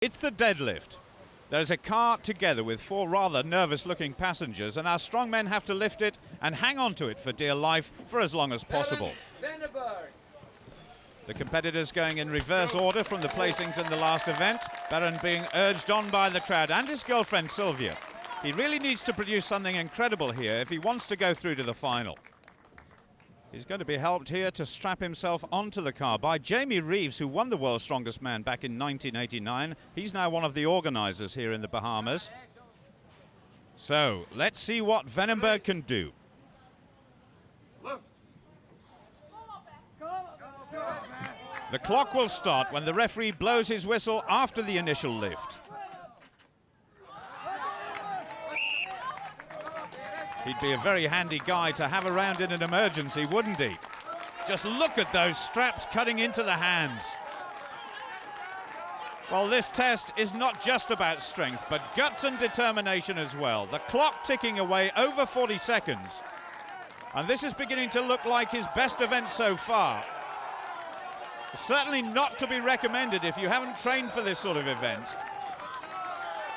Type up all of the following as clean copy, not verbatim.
It's the deadlift. There's a car together with 4 rather nervous-looking passengers, and our strongmen have to lift it and hang on to it for dear life for as long as possible. Berend Veneberg. The competitors going in reverse order from the placings in the last event. Berend being urged on by the crowd and his girlfriend Sylvia. He really needs to produce something incredible here if he wants to go through to the final. He's going to be helped here to strap himself onto the car by Jamie Reeves, who won the World's Strongest Man back in 1989. He's now one of the organisers here in the Bahamas. So, let's see what Veneberg can do. The clock will start when the referee blows his whistle after the initial lift. He'd be a very handy guy to have around in an emergency, wouldn't he? Just look at those straps cutting into the hands. Well, this test is not just about strength, but guts and determination as well. The clock ticking away over 40 seconds. And this is beginning to look like his best event so far. Certainly not to be recommended if you haven't trained for this sort of event.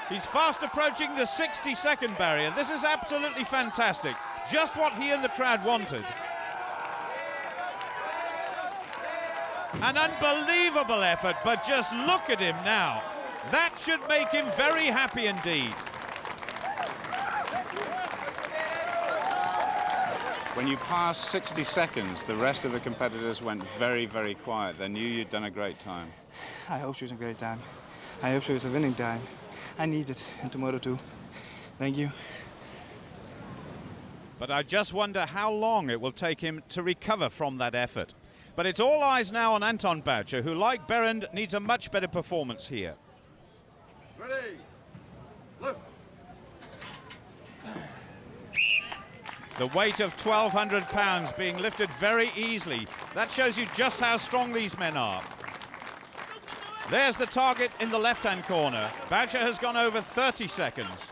He's fast approaching the 60-second barrier. This is absolutely fantastic. Just what he and the crowd wanted. An unbelievable effort, but just look at him now. That should make him very happy indeed. When you passed 60 seconds, the rest of the competitors went very, very quiet. They knew you'd done a great time. I hope she was a great time. I hope she was a winning time. I need it, and tomorrow too. Thank you. But I just wonder how long it will take him to recover from that effort. But it's all eyes now on Anton Boucher, who, like Berend, needs a much better performance here. Ready. Lift. The weight of 1,200 pounds being lifted very easily. That shows you just how strong these men are. There's the target in the left-hand corner. Boucher has gone over 30 seconds.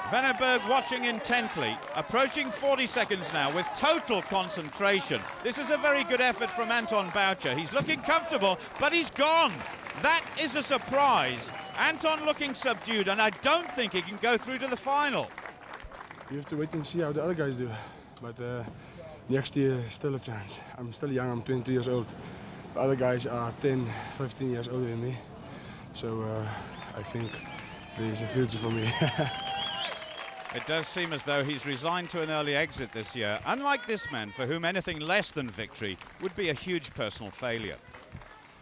Veneberg watching intently, approaching 40 seconds now with total concentration. This is a very good effort from Anton Boucher. He's looking comfortable, but he's gone. That is a surprise. Anton looking subdued, and I don't think he can go through to the final. You have to wait and see how the other guys do. But next year, still a chance. I'm still young, I'm 22 years old. The other guys are 10, 15 years older than me. So I think there's a future for me. It does seem as though he's resigned to an early exit this year, unlike this man, for whom anything less than victory would be a huge personal failure.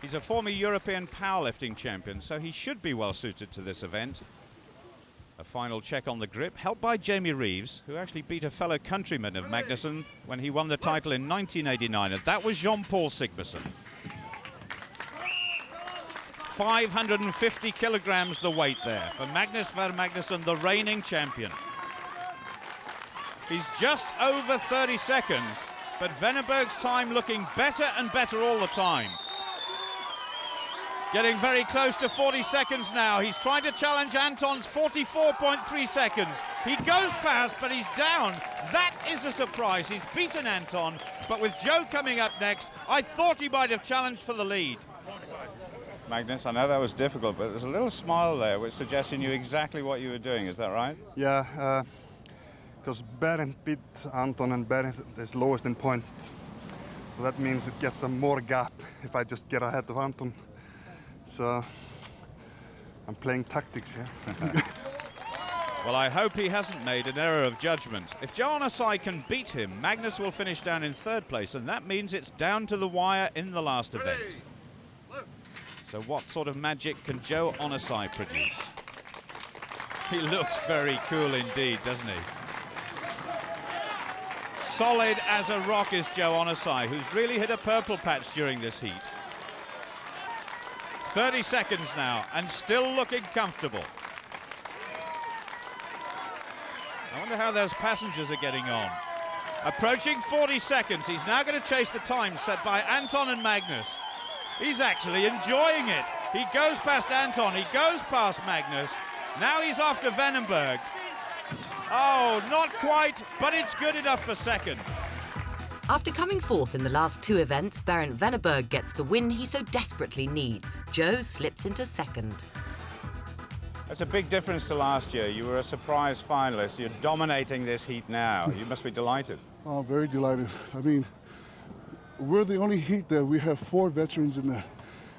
He's a former European powerlifting champion, so he should be well suited to this event. A final check on the grip, helped by Jamie Reeves, who actually beat a fellow countryman of Magnusson when he won the title in 1989, and that was Jean-Paul Sigmarsson. 550 kilograms the weight there for Magnus Ver Magnusson, the reigning champion. He's just over 30 seconds, but Veneberg's time looking better and better all the time. Getting very close to 40 seconds now. He's trying to challenge Anton's 44.3 seconds. He goes past, but he's down. That is a surprise. He's beaten Anton, but with Joe coming up next, I thought he might have challenged for the lead. Magnus, I know that was difficult, but there's a little smile there which suggests you knew exactly what you were doing. Is that right? Yeah, because Berend beat Anton and Berend is lowest in point. So that means it gets some more gap if I just get ahead of Anton. So I'm playing tactics here. Well, I hope he hasn't made an error of judgment. If Joe Onosai can beat him, Magnus will finish down in 3rd place, and that means it's down to the wire in the last event. So what sort of magic can Joe Onosai produce? He looks very cool indeed, doesn't he? Solid as a rock is Joe Onosai, who's really hit a purple patch during this heat. 30 seconds now, and still looking comfortable. I wonder how those passengers are getting on. Approaching 40 seconds, he's now going to chase the time set by Anton and Magnus. He's actually enjoying it. He goes past Anton, he goes past Magnus. Now he's after Veneberg. Oh, not quite, but it's good enough for second. After coming fourth in the last two events, Berend Veneberg gets the win he so desperately needs. Joe slips into second. That's a big difference to last year. You were a surprise finalist. You're dominating this heat now. You must be delighted. Oh, very delighted. I mean, we're the only heat that we have 4 veterans in there,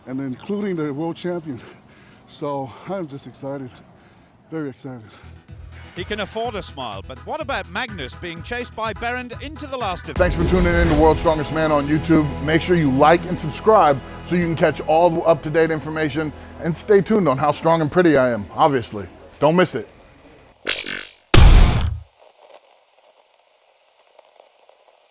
and including the world champion. So I'm just excited, very excited. He can afford a smile, but what about Magnus being chased by Berend into the last event? Thanks for tuning in to World's Strongest Man on YouTube. Make sure you like and subscribe so you can catch all the up-to-date information, and stay tuned on how strong and pretty I am, obviously. Don't miss it.